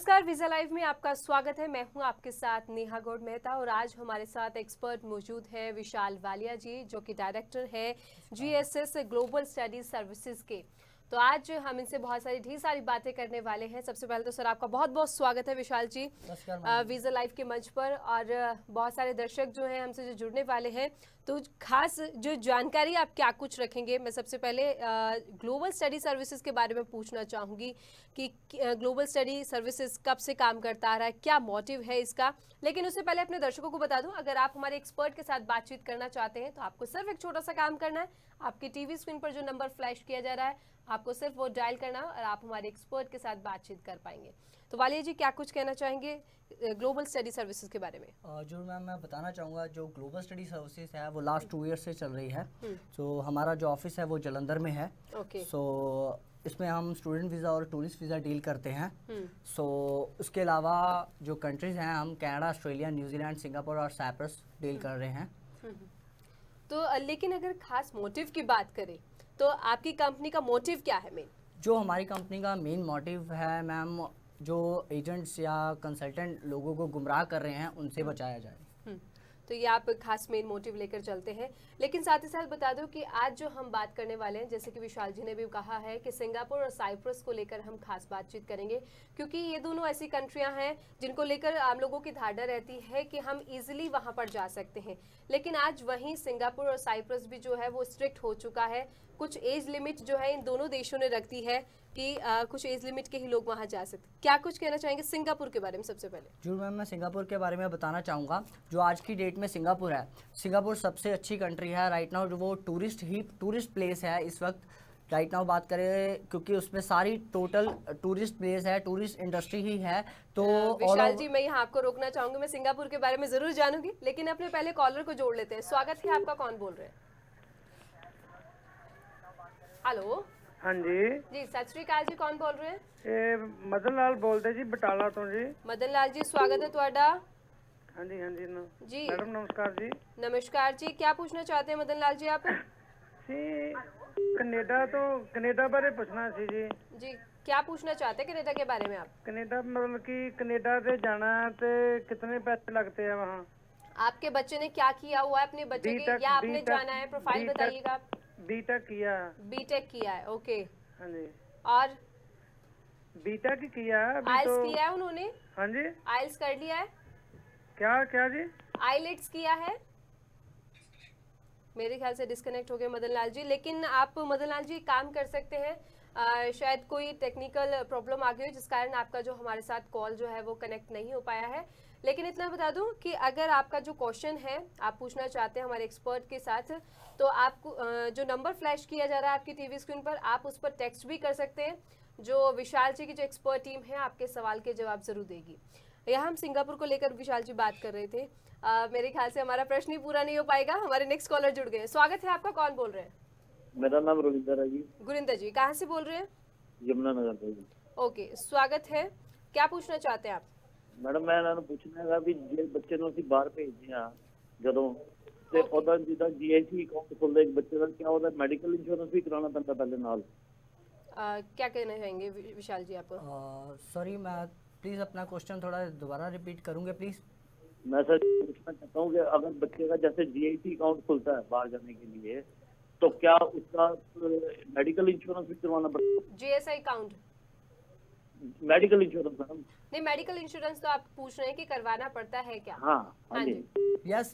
नमस्कार, visa live में आपका स्वागत है। मैं हूं आपके साथ नेहा गौड़ मेहता और आज हमारे साथ एक्सपर्ट मौजूद है विशाल वालिया जी, जो कि डायरेक्टर है जीएसएस ग्लोबल स्टडीज सर्विसेज के। तो आज हम इनसे बहुत सारी ढेर सारी बातें करने वाले हैं। सबसे पहले तो सर आपका बहुत बहुत स्वागत है विशाल जी वीजा लाइव के मंच पर। और बहुत सारे दर्शक जो हैं हमसे जो जुड़ने वाले हैं, तो खास जो जानकारी आप क्या कुछ रखेंगे। मैं सबसे पहले ग्लोबल स्टडी सर्विसेज के बारे में पूछना चाहूँगी कि ग्लोबल स्टडी सर्विसेज कब से काम करता आ रहा है, क्या मोटिव है इसका। लेकिन उससे पहले अपने दर्शकों को बता दूं, अगर आप हमारे एक्सपर्ट के साथ बातचीत करना चाहते हैं तो आपको सिर्फ एक छोटा सा काम करना है। आपकी टीवी स्क्रीन पर जो नंबर फ्लैश किया जा रहा है, आपको सिर्फ वो डायल करना है और आप हमारे एक्सपर्ट के साथ बातचीत कर पाएंगे। तो वालिया जी, क्या कुछ कहना चाहेंगे ग्लोबल स्टडी सर्विसेज के बारे में? जो मैम मैं बताना चाहूँगा, जो ग्लोबल स्टडी सर्विसेज है वो लास्ट 2 ईयर से चल रही है। तो हमारा जो ऑफिस है वो जलंधर में है। सो इसमें हम स्टूडेंट वीज़ा और टूरिस्ट वीज़ा डील करते हैं। सो उसके अलावा जो कंट्रीज़ हैं, हम कनाडा, ऑस्ट्रेलिया, न्यूजीलैंड, सिंगापुर और साइप्रस डील कर रहे हैं। तो लेकिन अगर खास मोटिव की बात करें तो आपकी कंपनी का मोटिव क्या है मेन? जो हमारी कंपनी का मेन मोटिव है मैम, जो एजेंट्स या कंसल्टेंट लोगों को गुमराह कर रहे हैं उनसे बचाया जाए। तो ये आप खास मेन मोटिव लेकर चलते हैं। लेकिन साथ ही साथ बता दो कि आज जो हम बात करने वाले हैं, जैसे कि विशाल जी ने भी कहा है कि सिंगापुर और साइप्रस को लेकर हम खास बातचीत करेंगे, क्योंकि ये दोनों ऐसी कंट्रियां हैं जिनको लेकर आम लोगों की धारणा रहती है कि हम इजीली वहां पर जा सकते हैं। लेकिन आज वहीं सिंगापुर और साइप्रस भी जो है वो स्ट्रिक्ट हो चुका है। कुछ एज लिमिट जो है इन दोनों देशों ने रख दी है कि कुछ एज लिमिट के ही लोग वहां जा सकते। क्या कुछ कहना चाहेंगे सिंगापुर के बारे में सबसे पहले? जरूर मैम, मैं सिंगापुर के बारे में बताना चाहूँगा। जो आज की डेट में सिंगापुर है, सिंगापुर सबसे अच्छी कंट्री है राइट नाउ। जो वो टूरिस्ट प्लेस है इस वक्त राइट नाउ बात करें, क्योंकि उसमें सारी टोटल टूरिस्ट प्लेस है, टूरिस्ट इंडस्ट्री ही है। तो विशाल जी, मैं यहाँ आपको रोकना चाहूंगी, मैं सिंगापुर के बारे में जरूर जानूंगी, लेकिन अपने पहले कॉलर को जोड़ लेते हैं। स्वागत है आपका, कौन बोल रहे हैं? हेलो। हाँ जी जी, सत श्री अकाल जी, कौन बोल रहे हैं? मदन लाल बोलते जी, बटाला तो जी। मदन लाल जी, स्वागत है ਤੁਹਾਡਾ। हाँ जी हाँ जी जी मैडम नमस्कार जी। नमस्कार जी, क्या पूछना चाहते हैं मदन लाल जी आप? जी कनेडा बारे पूछना सी जी। जी, क्या पूछना चाहते हैं कनाडा के बारे में आप? कनेडा मतलब कि कनेडा से जाना है तो कितने पैसे लगते हैं वहाँ? आपके बच्चे ने क्या किया हुआ है अपने बच्चे के, या आपने जाना है? प्रोफाइल बताइएगा आप। बीटेक किया। बीटेक किया है, ओके। हाँ जी। और बीटेक किया है। आइल्स किया है उन्होंने? हाँ जी। आइल्स कर लिया है? क्या क्या जी? आइलेट्स किया है? मेरे ख्याल से डिस्कनेक्ट हो गए मदन लाल जी। लेकिन आप मदन लाल जी काम कर सकते हैं, शायद कोई टेक्निकल प्रॉब्लम आ गई हो जिस कारण आपका जो हमारे साथ कॉल जो है वो कनेक्ट नहीं हो पाया है। लेकिन इतना बता दूं कि अगर आपका जो क्वेश्चन है आप पूछना चाहते हैं हमारे एक्सपर्ट के साथ, तो आपको जो नंबर फ्लैश किया जा रहा है आपकी टीवी स्क्रीन पर, आप उस पर टेक्स्ट भी कर सकते हैं। जो विशाल जी की जो एक्सपर्ट टीम है आपके सवाल के जवाब जरूर देगी। यहाँ हम सिंगापुर को लेकर विशाल जी बात कर रहे थे। मेरे ख्याल से हमारा प्रश्न ही पूरा नहीं हो पाएगा, हमारे नेक्स्ट कॉलर जुड़ गए। स्वागत है आपका, कौन बोल रहे हैं? मेरा नाम रविंदर है जी। गुरिंदर जी, कहाँ से बोल रहे हैं? यमुनानगर से जी। ओके, स्वागत है। क्या पूछना चाहते हैं आप? मैडम मैं ਇਹਨਾਂ ਨੂੰ ਪੁੱਛਣਾ ਹੈਗਾ ਵੀ ਜੇ ਬੱਚੇ ਨੂੰ ਅਸੀਂ ਬਾਹਰ ਭੇਜਦੇ ਆ ਜਦੋਂ ਤੇ ਉਹਦਾ ਜਿਹਦਾ ਜੀਆਈਸੀ ਅਕਾਊਂਟ ਖੁੱਲਦਾ ਇੱਕ ਬੱਚੇ ਦਾ, क्या ਉਹਦਾ ਮੈਡੀਕਲ ਇੰਸ਼ੋਰੈਂਸ ਵੀ ਕਰਾਉਣਾ ਪੈਂਦਾ ਪਹਿਲੇ ਨਾਲ? क्या कहना चाहेंगे विशाल जी आप? सॉरी, मैं प्लीज़ अपना क्वेश्चन थोड़ा दोबारा रिपीट करूँगे प्लीज़। मैं सर पूछना चाहता हूँ कि अगर बच्चे का जैसे जीआईसी अकाउंट खुलता है बाहर जाने के लिए, तो क्या उसका मेडिकल इंश्योरेंस भी करवाना पड़ता है? GSI account? Medical insurance madam? नहीं, मेडिकल इंश्योरेंस तो आप पूछ रहे हैं कि करवाना पड़ता है क्या? हाँ हाँ जी। यस,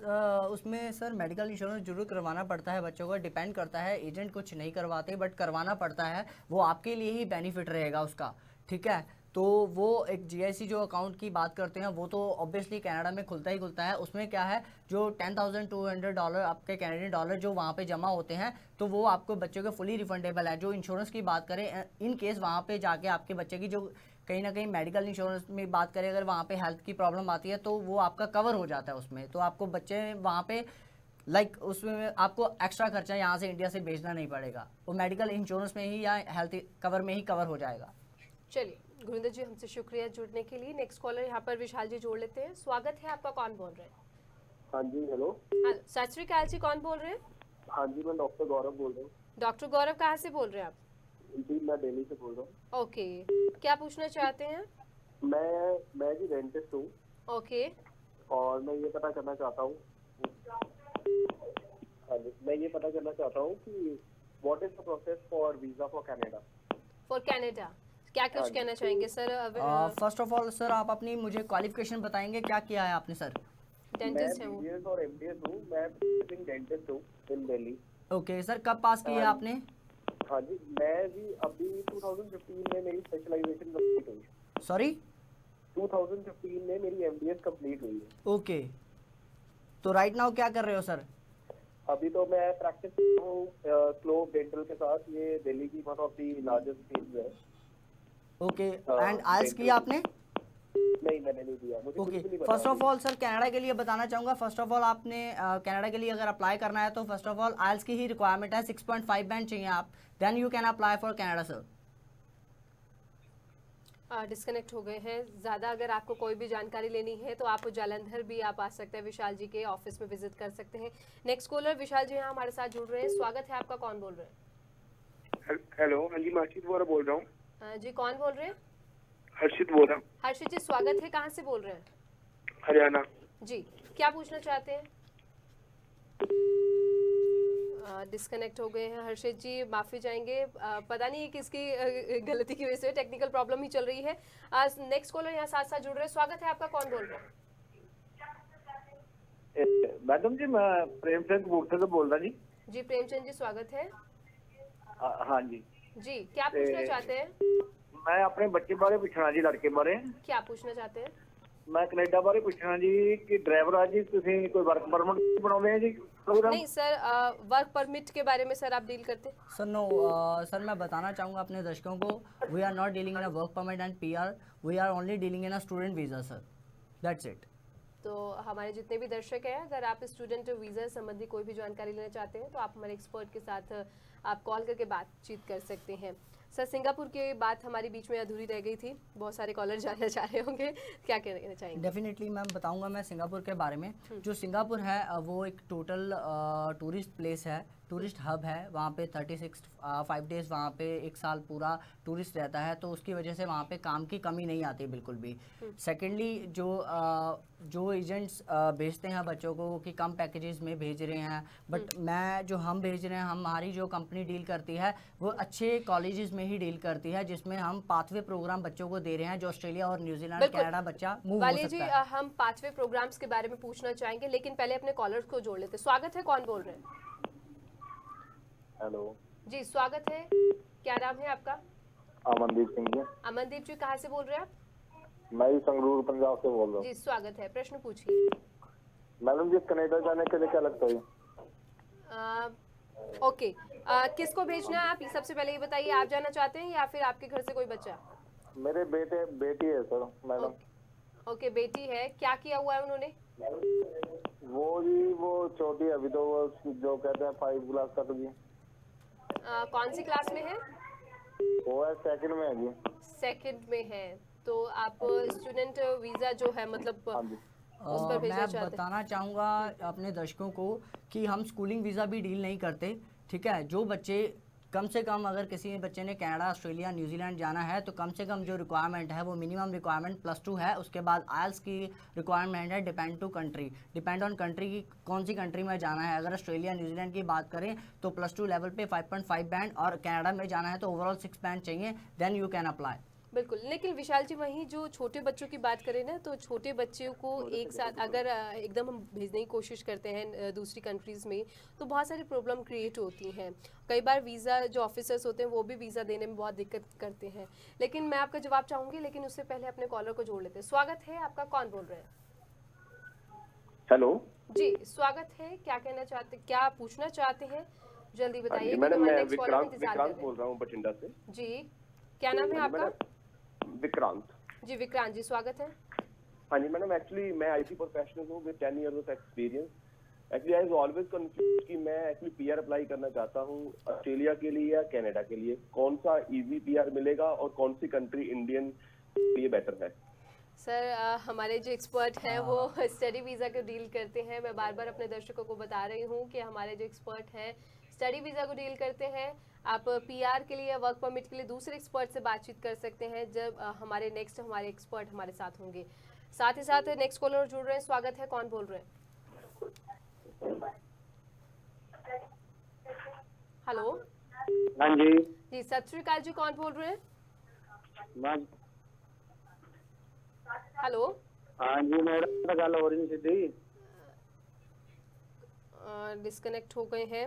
उसमें सर मेडिकल इंश्योरेंस जरूर करवाना पड़ता है। बच्चों का डिपेंड करता है, एजेंट कुछ नहीं करवाते बट करवाना पड़ता है। वो आपके लिए ही बेनिफिट रहेगा उसका, ठीक है। तो वो एक जीआईसी जो अकाउंट की बात करते हैं वो तो ऑब्वियसली कनाडा में खुलता ही खुलता है। उसमें क्या है, जो $10,200 आपके कैनेडियन डॉलर जो वहाँ पे जमा होते हैं, तो वो आपको बच्चों के फुली रिफंडेबल है। जो इंश्योरेंस की बात करें, इन केस वहाँ पे जाके आपके बच्चे की जो कहीं ना कहीं मेडिकल इंश्योरेंस में बात करें, अगर वहाँ पे हेल्थ की प्रॉब्लम आती है तो वो आपका कवर हो जाता है उसमें। तो आपको बच्चे वहाँ पे उसमें आपको एक्स्ट्रा खर्चा यहाँ से इंडिया से भेजना नहीं पड़ेगा, वो मेडिकल इंश्योरेंस में ही या हेल्थ कवर में ही कवर हो जाएगा। चलिए गुरिंदर जी, हमसे शुक्रिया जुड़ने के लिए। नेक्स्ट कॉलर यहाँ पर विशाल जी जोड़ लेते हैं। स्वागत है आपका, कौन बोल रहे हैं? हाँ जी हेलो। सत श्री अकाल जी, कौन बोल रहे हैं? हाँ जी मैं डॉक्टर गौरव बोल रहा हूँ। डॉक्टर गौरव, कहाँ से बोल रहे हैं आप? जी मैं दिल्ली से बोल रहा हूँ। ओके, क्या पूछना चाहते हैं? मैं जी डेंटिस्ट हूँ ओके और मैं ये पता करना चाहता हूँ, हाँ जी, मैं ये पता करना चाहता हूँ कि what is the process for visa for Canada. For Canada क्या कुछ कहना चाहेंगे sir? First of all sir आप अपनी मुझे क्वालिफिकेशन बताएंगे, क्या किया है आपने सर? मैं डेंटिस्ट है वो। BDS और MDS हूँ, मैं practicing डेंटिस्ट हूँ इन दिल्ली। ओके सर, कब पास किया है आपने? हाँ जी, मैं जी अभी 2015 में मेरी स्पेशलाइजेशन कंप्लीट हुई है। सॉरी? 2015 में मेरी MDS कंप्लीट हुई है। ओके, तो राइट नाउ क्या कर रहे हो सर? अभी तो मैं प्रैक्टिस कर रहा हूँ क्लोव डेंटल के साथ, ये दिल्ली की one of the largest field है। ओके, एंड आइल्स किया आपने? नहीं, मैंने नहीं दिया, मुझे कुछ ओके, भी नहीं पता। First of all sir Canada के लिए बताना चाहूँगा, फर्स्ट ऑफ ऑल आपने कनाडा के लिए अगर अप्लाई करना है तो फर्स्ट ऑफ ऑल आइल्स की ही रिक्वायरमेंट है, 6.5 बैंड चाहिए आप, then you can apply for Canada sir. Disconnect हो गए हैं। ज़्यादा अगर आपको कोई भी जानकारी लेनी है तो आप जालंधर भी आप आ सकते हैं, विशाल जी के ऑफिस में विजिट कर सकते हैं। नेक्स्ट कॉलर विशाल जी यहाँ हमारे साथ जुड़ रहे हैं, स्वागत है आपका। कौन बोल रहे हैं? हेलो, हाँ जी, मैं हर्षित वोरा बोल रहा हूँ। जी कौन बोल रहे हैं? हर्षित वोरा, हर्षित जी स्वागत है, कहाँ से बोल रहे हैं? हरियाणा। जी क्या पूछना चाहते हैं? डिस्कनेक्ट हो गए हैं हर्षित जी, माफ़ी चाहेंगे, पता नहीं है किसकी गलती की वजह से टेक्निकल प्रॉब्लम ही चल रही है। नेक्स्ट कॉलर यहाँ साथ साथ जुड़ रहे हैं, स्वागत है आपका। कौन बोल रहे हैं? मैडम जी मैं प्रेमचंद कपूरथले से बोल रहा जी। जी प्रेमचंद जी स्वागत है। हाँ जी, जी क्या पूछना चाहते हैं? मैं अपने बच्चे बारे पूछना जी, लड़के बारे। क्या पूछना चाहते हैं? मैं कनेडा बारे पूछना जी कि ड्राइवर आ जी तुसी कोई वर्क परमिट बनाते हैं जी प्रोग्राम? नहीं सर, वर्क परमिट के बारे में सर आप डील करते हैं? सर नो सर, मैं बताना चाहूँगा अपने दर्शकों को, we are not dealing in a work permit and PR, we are only dealing in a student visa sir, that's it. तो हमारे जितने भी दर्शक हैं, अगर आप स्टूडेंट वीज़ा संबंधी कोई भी जानकारी लेना चाहते हैं तो आप हमारे एक्सपर्ट के साथ आप कॉल करके बातचीत कर सकते हैं। सर सिंगापुर की बात हमारी बीच में अधूरी रह गई थी, बहुत सारे कॉलर जानना चाह रहे होंगे, क्या कहना चाहेंगे? डेफिनेटली मैम बताऊंगा मैं सिंगापुर के बारे में। जो सिंगापुर है वो एक टोटल टूरिस्ट प्लेस है, टूरिस्ट हब है। वहाँ पे 5 डेज़ वहाँ पे एक साल पूरा टूरिस्ट रहता है, तो उसकी वजह से वहाँ पे काम की कमी नहीं आती बिल्कुल भी। सेकेंडली जो एजेंट्स भेजते हैं बच्चों को कि कम पैकेजेस में भेज रहे हैं, बट हम भेज रहे हैं, हमारी जो कंपनी डील करती है वो अच्छे कॉलेजेस में ही डील करती है, जिसमें हम पाथवे प्रोग्राम बच्चों को दे रहे हैं, जो ऑस्ट्रेलिया और न्यूजीलैंड कनाडा बच्चा मूव हो वाली जी, सकता है। हम पाथवे प्रोग्राम्स के बारे में पूछना चाहेंगे, लेकिन पहले अपने कॉलर्स को जोड़ लेते हैं। स्वागत है, कौन बोल रहे हैं? हेलो जी स्वागत है, क्या नाम है आपका? अमनदीप सिंह जी। अमनदीप जी कहाँ से बोल रहे हैं आप? मैं ही संगरूर पंजाब से बोल रहा हूँ। जी स्वागत है, प्रश्न पूछिए। मैडम जी कनाडा जाने के लिए क्या लगता है? ओके, किसको भेजना है आप सबसे पहले ये बताइए, आप जाना चाहते हैं या फिर आपके घर से कोई बच्चा? मेरे बेटी है सर मैडम। ओके बेटी है, क्या किया हुआ है उन्होंने? वो छोटी है अभी, तो वो जो कहते हैं 5 क्लास तक जी। कौन सी क्लास में है? वो है 2nd में है जी। 2nd में है, तो आप स्टूडेंट वीजा जो है मतलब हाँ जी। उस पर भेजना मैं चाहते हैं? बताना चाहूँगा अपने दर्शकों को कि हम स्कूलिंग वीज़ा भी डील नहीं करते, ठीक है। जो बच्चे कम से कम, अगर किसी बच्चे ने कनाडा, ऑस्ट्रेलिया, न्यूजीलैंड जाना है तो कम से कम जो रिक्वायरमेंट है वो मिनिमम रिक्वायरमेंट +2 है। उसके बाद आइल्स की रिक्वायरमेंट है, डिपेंड ऑन कंट्री की कौन सी कंट्री में जाना है। अगर ऑस्ट्रेलिया, न्यूजीलैंड की बात करें तो +2 लेवल पे 5.5 बैंड, और कनाडा में जाना है तो ओवरऑल 6 बैंड चाहिए, देन यू कैन अप्लाई। बिल्कुल, लेकिन विशाल जी वहीं जो छोटे बच्चों की बात करें ना, तो छोटे बच्चों को एक साथ अगर एकदम हम भेजने की कोशिश करते हैं दूसरी कंट्रीज़ में, तो बहुत सारी प्रॉब्लम क्रिएट होती हैं। कई बार वीज़ा जो ऑफिसर्स होते हैं वो भी वीज़ा देने में बहुत दिक्कत करते हैं। लेकिन मैं आपका जवाब चाहूँगी, लेकिन उससे पहले अपने कॉलर को जोड़ लेते हैं। स्वागत है आपका, कौन बोल रहे हैं? हेलो जी स्वागत है, क्या कहना चाहते, क्या पूछना चाहते हैं, जल्दी बताइए। मैडम मैं next caller का विक्रांत इंतजार कर रहे हैं। बोल रहा हूँ बठिंडा से। जी क्या नाम है आपका? विक्रांत। जी विक्रांत जी स्वागत है। हाँ जी मैडम, एक्चुअली मैं IT प्रोफेशनल हूँ with 10 years of experience. Actually I was always confuse कि मैं एक्चुअली PR अप्लाई करना चाहता हूँ ऑस्ट्रेलिया के लिए या कनाडा के लिए, कौन सा इजी PR मिलेगा और कौन सी कंट्री इंडियन के लिए बेटर है? सर हमारे जो एक्सपर्ट हैं वो स्टडी वीज़ा को डील करते हैं। मैं बार बार अपने दर्शकों को बता रही हूँ कि हमारे जो एक्सपर्ट हैं स्टडी वीज़ा को डील करते हैं। आप पीआर के लिए या वर्क परमिट के लिए दूसरे एक्सपर्ट से बातचीत कर सकते हैं जब हमारे एक्सपर्ट हमारे साथ होंगे। साथ ही साथ नेक्स्ट कॉलर जुड़ रहे हैं, स्वागत है, कौन बोल रहे हैं? हेलो हाँ जी जी, सत श्री अकाल जी, कौन बोल रहे हैं? हेलो हाँ जी मेरा गल हो रही सीधी डिस्कनेक्ट हो गए हैं।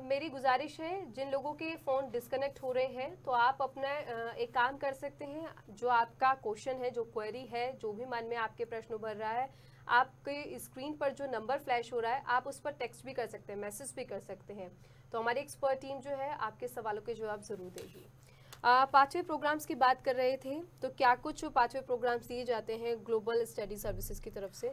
मेरी गुजारिश है, जिन लोगों के फ़ोन डिस्कनेक्ट हो रहे हैं तो आप अपना एक काम कर सकते हैं, जो आपका क्वेश्चन है, जो क्वेरी है, जो भी मन में आपके प्रश्न उभर रहा है, आपके स्क्रीन पर जो नंबर फ्लैश हो रहा है आप उस पर टेक्स्ट भी कर सकते हैं, मैसेज भी कर सकते हैं, तो हमारी एक्सपर्ट टीम जो है आपके सवालों के जवाब ज़रूर देगी। पांचवें प्रोग्राम्स की बात कर रहे थे, तो क्या कुछ पांचवें प्रोग्राम्स दिए जाते हैं ग्लोबल स्टडी सर्विसेज की तरफ से?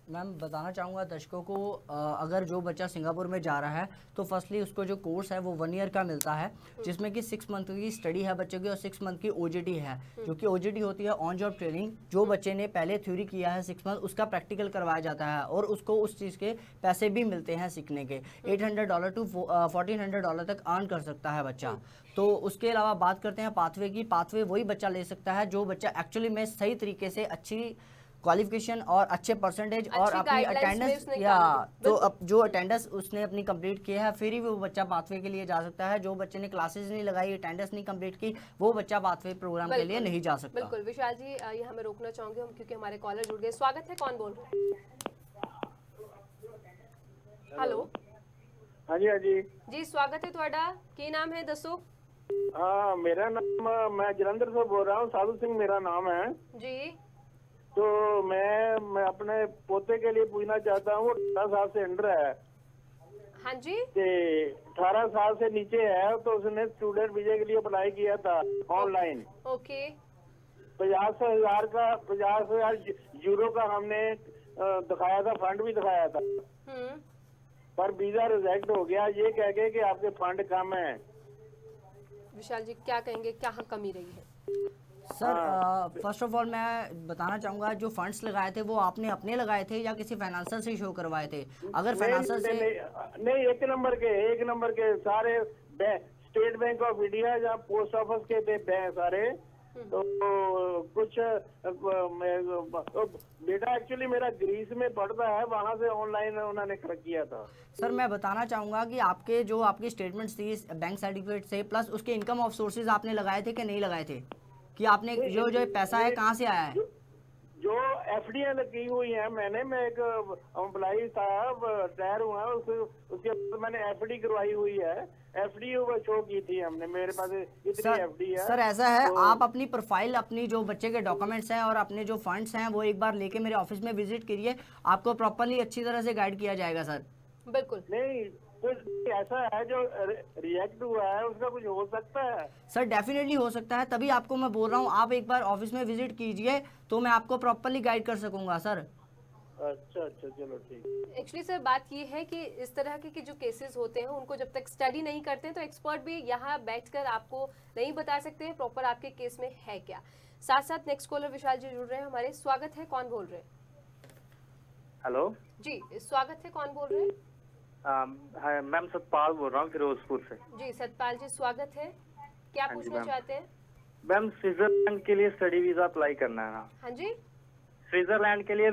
मैम बताना चाहूँगा दर्शकों को, अगर जो बच्चा सिंगापुर में जा रहा है तो फर्स्टली उसको जो कोर्स है वो 1 ईयर का मिलता है, जिसमें कि 6 मंथ की स्टडी है बच्चे की और 6 मंथ की ओजीटी है, जो कि ओजीटी होती है ऑन जॉब ट्रेनिंग। जो बच्चे ने पहले थ्योरी किया है 6 मंथ, उसका प्रैक्टिकल करवाया जाता है और उसको उस चीज़ के पैसे भी मिलते हैं सीखने के। $800 to $1400 तक अर्न कर सकता है बच्चा। तो उसके अलावा बात करते हैं पाथवे की। पाथवे वही बच्चा ले सकता है जो बच्चा एक्चुअली में सही तरीके से अच्छी क्वालिफिकेशन और अच्छे परसेंटेज और अपनी अटेंडेंस या तो अब जो अटेंडेंस उसने अपनी कंप्लीट किया है, फिर ही वो बच्चा पाथवे के लिए जा सकता है। जो बच्चे ने क्लासेस नहीं लगाई, अटेंडेंस नहीं कंप्लीट की, वो बच्चा पाथवे प्रोग्राम के लिए नहीं जा सकता। बिल्कुल विशाल जी, ये हमें रोकना चाहूंगे हम, क्योंकि हमारे कॉलर जुड़ गए। स्वागत है, कौन बोल रहे हैं? हेलो हाँ जी जी, स्वागत है ਤੁਹਾਡਾ, ਕੀ ਨਾਮ है दसो? हाँ मेरा नाम, मैं जलंधर से बोल रहा हूँ, साधु सिंह मेरा नाम है जी। तो मैं अपने पोते के लिए पूछना चाहता हूँ, 18 साल से अंडर है। हाँ जी, 18 साल से नीचे है, तो उसने स्टूडेंट वीजे के लिए अप्लाई किया था ऑनलाइन। ओके 50,000 यूरो का हमने दिखाया था, फंड भी दिखाया था, पर वीजा रिजेक्ट हो गया, ये कह के कि आपके फंड कम है। विशाल जी क्या कहेंगे, क्या कमी रही है? सर फर्स्ट ऑफ ऑल मैं बताना चाहूँगा, जो फंड्स लगाए थे वो आपने अपने लगाए थे या किसी फाइनेंसर से शो करवाए थे? अगर फाइनेंसर से नहीं, एक नंबर के सारे स्टेट बैंक ऑफ इंडिया या पोस्ट ऑफिस के बैंक सारे। तो कुछ बेटा एक्चुअली मेरा ग्रीस में पढ़ता है, वहाँ से ऑनलाइन उन्होंने किया था। सर मैं बताना चाहूँगा कि आपके जो आपकी स्टेटमेंट्स थी बैंक सर्टिफिकेट से, प्लस उसके इनकम ऑफ सोर्सेज आपने लगाए थे कि नहीं लगाए थे? कि आपने जो पैसा है कहाँ से आया है? जो एफडी लगी हुई है, मैं एक एम्प्लॉई था, रिटायर हुआ, उसके बाद मैंने एफडी करवाई हुई है, एफडी शो की थी हमने, मेरे पास इतनी एफडी है। सर ऐसा है, तो आप अपनी प्रोफाइल, अपनी जो बच्चे के डॉक्यूमेंट्स हैं और अपने जो फंड्स हैं वो एक बार लेके मेरे ऑफिस में विजिट करिए, आपको प्रॉपर्ली अच्छी तरह से गाइड किया जाएगा सर। बिल्कुल नहीं, कुछ ऐसा है जो रिएक्ट हुआ है, उसका कुछ हो सकता है? सर डेफिनेटली हो सकता है, तभी आपको मैं बोल रहा हूँ आप एक बार ऑफिस में विजिट कीजिए तो मैं आपको प्रॉपर्ली गाइड कर सकूंगा सर। अच्छा चलो ठीक। एक्चुअली सर बात ये है कि इस तरह के जो केसेस होते हैं उनको जब तक स्टडी नहीं करते हैं तो एक्सपर्ट भी यहाँ बैठकर आपको नहीं बता सकते हैं प्रॉपर आपके केस में है क्या। साथ साथ नेक्स्ट कॉलर विशाल जी जुड़ रहे हैं हमारे, स्वागत है, कौन बोल रहे हैं? हेलो जी स्वागत है, कौन बोल रहे हैं? मैम सतपाल बोल रहा हूँ फिरोजपुर से। जी सतपाल जी स्वागत है, क्या पूछना चाहते हैं? मैम स्विट्जरलैंड के लिए स्टडी वीजा अप्लाई करना है। हाँ जी, स्विट्जरलैंड के लिए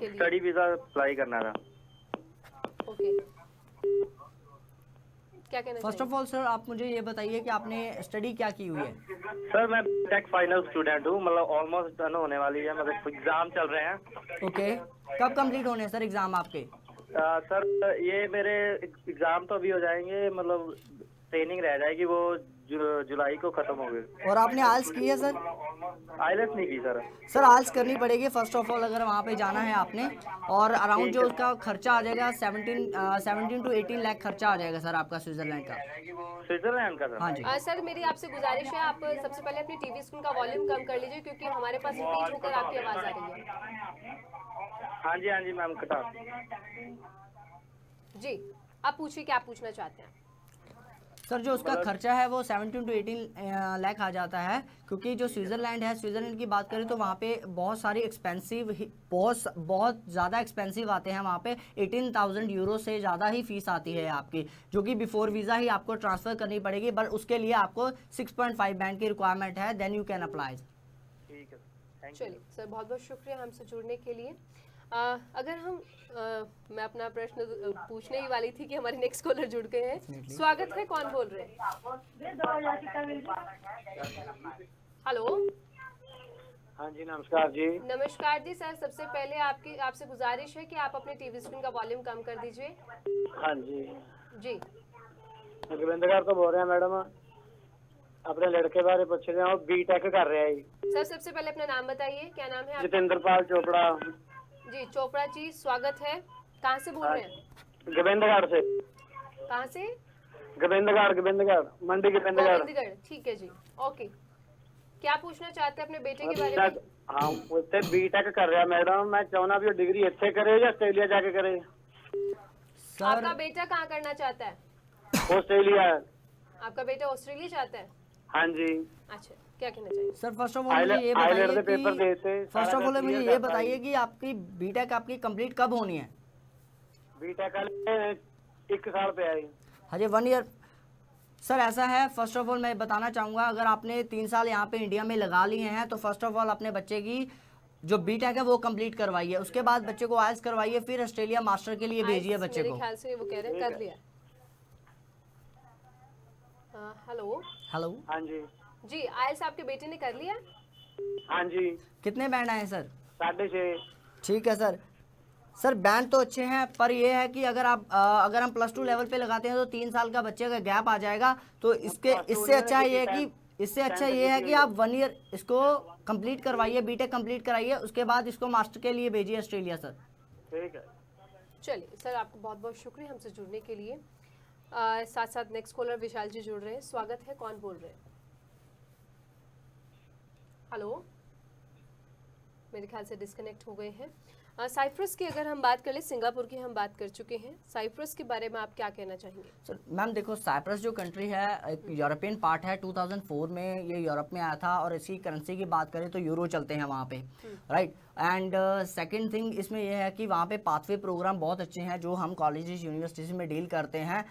स्टडी वीजा अप्लाई करना था। ओके, क्या कहना? फर्स्ट ऑफ ऑल सर आप मुझे ये बताइए कि आपने स्टडी क्या की हुई है? सर मैं टेक फाइनल स्टूडेंट हूँ, मतलब ऑलमोस्ट डन होने वाली है, मतलब एग्जाम चल रहे हैं। ओके कब कंप्लीट होने हैं सर एग्जाम आपके? सर ये मेरे एग्जाम तो अभी हो जाएंगे, मतलब ट्रेनिंग रह जाएगी, वो जुलाई को खत्म हो गई। और आपने आइल्स की है सर? आइलेट्स नहीं की सर। सर आइल्स करनी पड़ेगी फर्स्ट ऑफ ऑल अगर वहाँ पे जाना है आपने, और अराउंड जो उसका खर्चा आ जाएगा 17 to 18 लाख खर्चा आ जाएगा सर आपका स्विट्जरलैंड का। स्विट्जरलैंड का सर? हाँ जी। सर मेरी आपसे गुजारिश है, आप सबसे पहले अपनी टीवी स्क्रीन का वॉल्यूम कम कर लीजिए क्योंकि हमारे पास रिपीट होकर आपकी आवाज आ रही है। हाँ जी मैम कटा। जी आप पूछिए, क्या पूछना चाहते हैं? सर जो उसका खर्चा है वो 17 to 18 लाख आ जाता है, क्योंकि जो स्विट्ज़रलैंड है, स्विट्ज़रलैंड की बात करें तो वहाँ पे बहुत सारी एक्सपेंसिव, बहुत ज़्यादा एक्सपेंसिव आते हैं। वहाँ पे 18,000 यूरो से ज़्यादा ही फीस आती है आपकी, जो कि बिफोर वीज़ा ही आपको ट्रांसफ़र करनी पड़ेगी, बट उसके लिए आपको 6.5 बैंड की रिक्वायरमेंट है, देन यू कैन अप्लाई। ठीक है, थैंक यू। चलिए सर, बहुत बहुत शुक्रिया हमसे जुड़ने के लिए। अगर हम मैं अपना प्रश्न पूछने ही वाली थी कि हमारे नेक्स्ट कॉलर जुड़ गए हैं। स्वागत है, कौन बोल रहे हैं? हेलो। हाँ जी, नमस्कार जी। नमस्कार जी सर, सबसे पहले आपसे गुजारिश है कि आप अपने टीवी स्क्रीन का वॉल्यूम कम कर दीजिए। हाँ जी, जी गोविंदगढ़ तो बोल रहे हैं मैडम, अपने लड़के बारे पूछ रहे हैं, वो बीटेक कर रहे हैं। सर, सबसे पहले अपना नाम बताइए, क्या नाम है आपका? जितेंद्रपाल चोपड़ा। जी चोपड़ा जी, स्वागत है। कहाँ से बोल रहे हैं? गोविंदगढ़ से। कहाँ से? गोविंदगढ़ मंडी गोविंदगढ़। गोविंदगढ़, ठीक है जी, ओके। क्या पूछना चाहते हैं अपने बेटे के बारे में? हाँ, उससे बीटेक कर रहा है मैडम, मैं चाहना भी डिग्री इतने करे या ऑस्ट्रेलिया जाके करे। आपका बेटा कहाँ करना चाहता है? ऑस्ट्रेलिया। आपका बेटा ऑस्ट्रेलिया चाहता है? हाँ जी। अच्छा, क्या कहना चाहिए? सर फर्स्ट ऑफ ऑल मुझे ये बताइए कि आपकी बीटेक आपकी कंप्लीट कब होनी है? बीटेक 1 साल पे आई। हाँ 1 ईयर। सर ऐसा है, फर्स्ट ऑफ ऑल मैं बताना चाहूँगा, अगर आपने 3 साल यहाँ पे इंडिया में लगा लिए हैं तो फर्स्ट ऑफ ऑल अपने बच्चे की जो बीटेक है वो कंप्लीट करवाइए, उसके बाद बच्चे को आइल्स करवाइए, फिर ऑस्ट्रेलिया मास्टर के लिए भेजिए बच्चे मेरे को। ख्याल से वो कह रहे हैं कर लिया। हेलो। हाँ जी। जी, आइल्स आपके बेटे ने कर लिया? हाँ जी। कितने बैंड आए सर? 6.5। ठीक है सर। सर बैंड तो अच्छे हैं, पर ये है कि अगर हम +2 लेवल पे लगाते हैं तो 3 साल का बच्चे का गैप आ जाएगा, तो इससे अच्छा ये है कि आप 1 ईयर इसको कंप्लीट करवाइए, बीटेक कंप्लीट कराइए, उसके बाद इसको मास्टर के लिए भेजिए ऑस्ट्रेलिया सर। ठीक है। चलिए सर, आपको बहुत बहुत शुक्रिया हमसे जुड़ने के लिए। साथ साथ नेक्स्ट कॉलर विशाल जी जुड़ रहे हैं। स्वागत है, कौन बोल रहे हैं? हेलो, मेरे ख्याल से डिस्कनेक्ट हो गए हैं। साइप्रस की अगर हम बात कर ले, सिंगापुर की हम बात कर चुके हैं, साइप्रस के बारे में आप क्या कहना चाहेंगे? सर मैम देखो, साइप्रस जो कंट्री है एक यूरोपियन पार्ट है, 2004 में ये यूरोप में आया था, और इसकी करेंसी की बात करें तो यूरो चलते हैं वहाँ पे, राइट। एंड सेकंड थिंग इसमें यह है कि वहाँ पे पाथवे प्रोग्राम बहुत अच्छे हैं जो हम कॉलेजेस यूनिवर्सिटीज में डील करते हैं।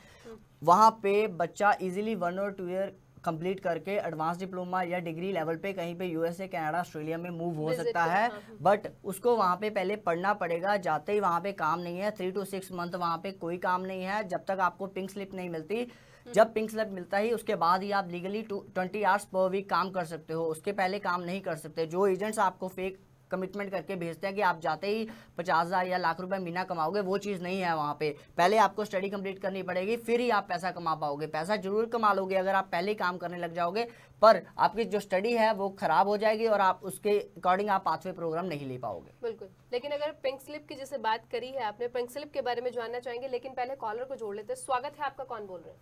वहाँ पे बच्चा इजीली 1 और 2 ईयर कंप्लीट करके एडवांस डिप्लोमा या डिग्री लेवल पे कहीं पे यूएसए, कनाडा, ऑस्ट्रेलिया में मूव हो सकता है, बट उसको वहाँ पे पहले पढ़ना पड़ेगा। जाते ही वहाँ पे काम नहीं है, 3 to 6 मंथ वहाँ पे कोई काम नहीं है जब तक आपको पिंक स्लिप नहीं मिलती। जब पिंक स्लिप मिलता ही उसके बाद ही आप लीगली 20 आवर्स पर वीक काम कर सकते हो, उसके पहले काम नहीं कर सकते। जो एजेंट्स आपको फेक कमिटमेंट करके भेजते हैं कि आप जाते ही 50,000 या लाख रुपए महीना कमाओगे, वो चीज़ नहीं है वहाँ पे। पहले आपको स्टडी कंप्लीट करनी पड़ेगी, फिर ही आप पैसा कमा पाओगे। पैसा जरूर कमा लोगे अगर आप पहले ही काम करने लग जाओगे, पर आपकी जो स्टडी है वो खराब हो जाएगी और आप उसके अकॉर्डिंग आप पाथवे प्रोग्राम नहीं ले पाओगे। बिल्कुल, लेकिन अगर पिंक स्लिप की जैसे बात करी है आपने, पिंक स्लिप के बारे में जानना चाहेंगे, लेकिन पहले कॉलर को जोड़ लेते हैं। स्वागत है आपका, कौन बोल रहे हैं?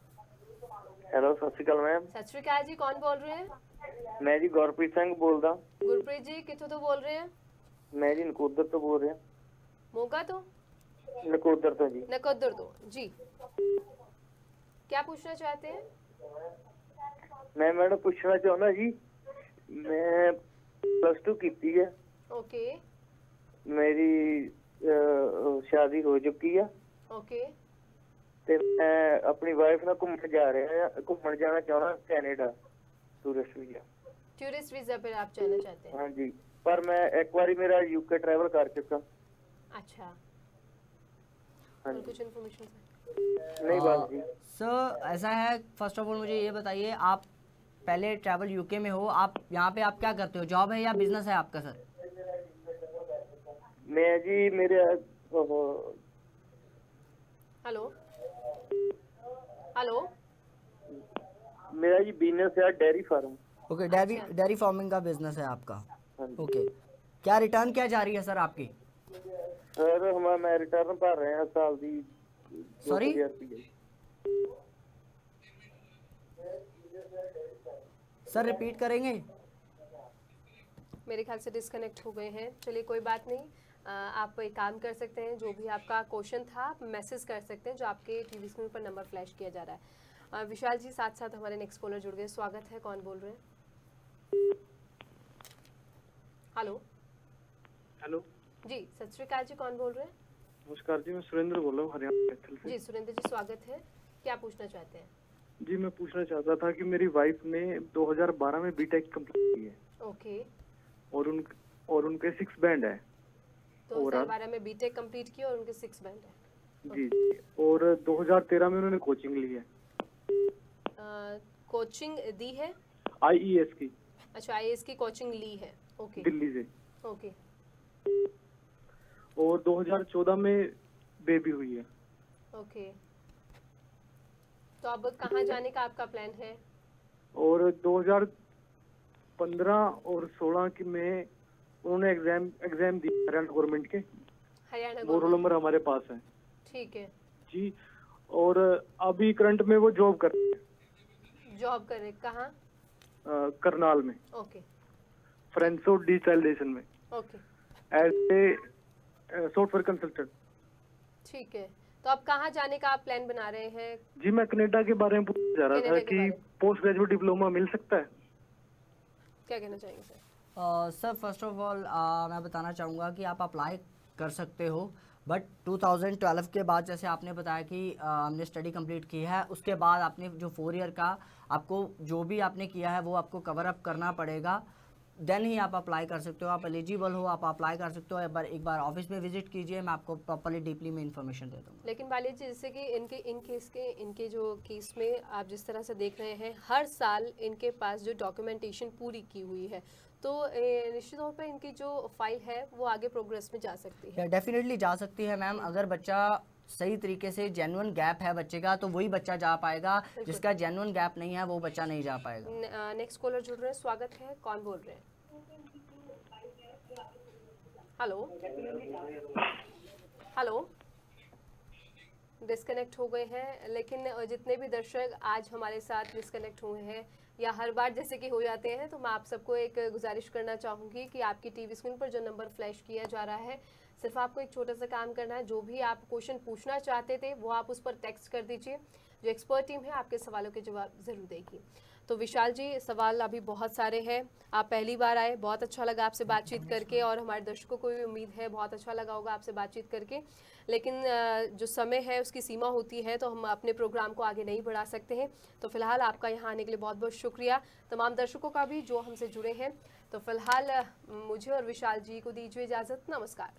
हेलो, सत श्री अकाल मैम। सत श्री अकाल जी, कौन बोल रहे हैं? मैं जी गुरप्रीत सिंह बोलदा। गुरप्रीत जी कितों तो बोल रहे हैं? मैं जी नकोदर तो बोल रहा। मोगा तो? नकोदर तो जी। नकोदर तो जी। क्या पूछना चाहते हैं? मैं मैडम पूछना चाहना जी, मैं +2 की है। ओके। मेरी शादी हो चुकी है। ओके। ते मैं अपनी वाइफ नाल घूमन जा रहा है, घूमन जाना चाहना Canada, tourist visa. Tourist visa पर आप जाना चाहते हैं? हाँ जी, पर मैं एक बारी मेरा यूके ट्रैवल कर चुका। अच्छा, हाँ और जी। कुछ इन्फॉर्मेशन नहीं बात जी। सर ऐसा है, फर्स्ट ऑफ ऑल मुझे ये बताइए, आप पहले ट्रैवल यूके में हो, आप यहाँ पे आप क्या करते हो, जॉब है या बिजनेस है आपका सर? मैं जी मेरे हेलो हेलो, मेरा जी बिजनेस है dairy farm. Okay, dairy farming का बिजनेस है आपका। हाँ जी। ओके, क्या रिटर्न क्या जा रही है सर आपकी? सर मैं रिटर्न भर रहे हैं साल दी Sorry? 2000 रुपये। सर रिपीट करेंगे? मेरे ख्याल से डिस्कनेक्ट हो गए हैं। चलिए कोई बात नहीं, आप एक काम कर सकते हैं, जो भी आपका क्वेश्चन था आप मैसेज कर सकते हैं, जो आपके टीवी स्क्रीन पर नंबर फ्लैश किया जा रहा है। विशाल जी, साथ साथ हमारे नेक्स्ट कॉलर जुड़ गए, स्वागत है। कौन बोल रहे हैं? हेलो हेलो जी, सत श्री अकाल जी, कौन बोल रहे हैं? नमस्कार जी, मैं सुरेंद्र बोल रहा हूँ हरियाणा कैथल से। जी सुरेंद्र जी, स्वागत है। क्या पूछना चाहते हैं? जी मैं पूछना चाहता था कि मेरी वाइफ ने 2012 में बीटेक कंप्लीट की है ओके, और उनके 6 बैंड है 2012 में बीटेक कंप्लीट की और उनके 6 बैंड है। जी जी, और 2013 में उन्होंने कोचिंग ली है कोचिंग दी है? IES की, अच्छा, आईएएस की कोचिंग ली है। ओके दिल्ली से। ओके और 2014 में बेबी हुई है। ओके, तो अब कहाँ जाने का आपका प्लान है? और 2015 और 16 की में उन्होंने एग्जाम दी हरियाणा गवर्नमेंट के, हरियाणा वो रोल नंबर हमारे पास है ठीक है। जी। और अभी करंट में वो जॉब कर रहे हैं जॉब कर रहे कहाँ? करनाल में, ओके फ्रेंसो डिजिटलाइजेशन में, okay as a software consultant. ठीक है, तो अब कहाँ जाने का आप प्लान बना रहे हैं? जी मैं कनाडा के बारे में पूछना चाह रहा था कनाडा के कि बारे में। पोस्ट ग्रेजुएट डिप्लोमा मिल सकता है? क्या कहना चाहेंगे sir? Sir first of all मैं बताना चाहूँगा कि आप अप्लाई कर सकते हो, बट 2012 के बाद जैसे आपने बताया कि हमने स्टडी कंप्लीट की है, उसके बाद आपने जो 4 ईयर का आपको जो भी आपने किया है वो आपको कवर अप करना पड़ेगा, देन ही आप अप्लाई कर सकते हो। आप एलिजिबल हो, आप अप्लाई कर सकते हो। एक बार ऑफिस में विजिट कीजिए, मैं आपको प्रॉपर्ली डीपली में इन्फॉर्मेशन दे दूँगा। लेकिन वाली जी, जैसे कि इनके जो केस में आप जिस तरह से देख रहे हैं, हर साल इनके पास जो डॉक्यूमेंटेशन पूरी की हुई है, तो निश्चित तौर पर इनकी जो फाइल है वो आगे प्रोग्रेस में जा सकती है। डेफिनेटली जा सकती है मैम। अगर बच्चा सही तरीके से जेन्युइन गैप है बच्चे का, तो वही बच्चा जा पाएगा। जिसका जेन्युइन गैप नहीं है वो बच्चा नहीं जा पाएगा। नेक्स्ट कॉलर जुड़ रहे हैं, स्वागत है। कौन बोल रहे हैं? हेलो हेलो, डिस्कनेक्ट हो गए हैं। लेकिन जितने भी दर्शक आज हमारे साथ डिस्कनेक्ट हुए हैं या हर बार जैसे कि हो जाते हैं, तो मैं आप सबको एक गुजारिश करना चाहूँगी कि आपकी टीवी स्क्रीन पर जो नंबर फ्लैश किया जा रहा है, सिर्फ आपको एक छोटा सा काम करना है। जो भी आप क्वेश्चन पूछना चाहते थे वो आप उस पर टेक्स्ट कर दीजिए। जो एक्सपर्ट टीम है आपके सवालों के जवाब ज़रूर देगी। तो विशाल जी, सवाल अभी बहुत सारे हैं। आप पहली बार आए, बहुत अच्छा लगा आपसे बातचीत करके, और हमारे दर्शकों को भी उम्मीद है बहुत अच्छा लगा होगा आपसे बातचीत करके। लेकिन जो समय है उसकी सीमा होती है, तो हम अपने प्रोग्राम को आगे नहीं बढ़ा सकते हैं। तो फिलहाल आपका यहाँ आने के लिए बहुत बहुत शुक्रिया। तमाम दर्शकों का भी जो हमसे जुड़े हैं। तो फिलहाल मुझे और विशाल जी को दीजिए इजाज़त। नमस्कार।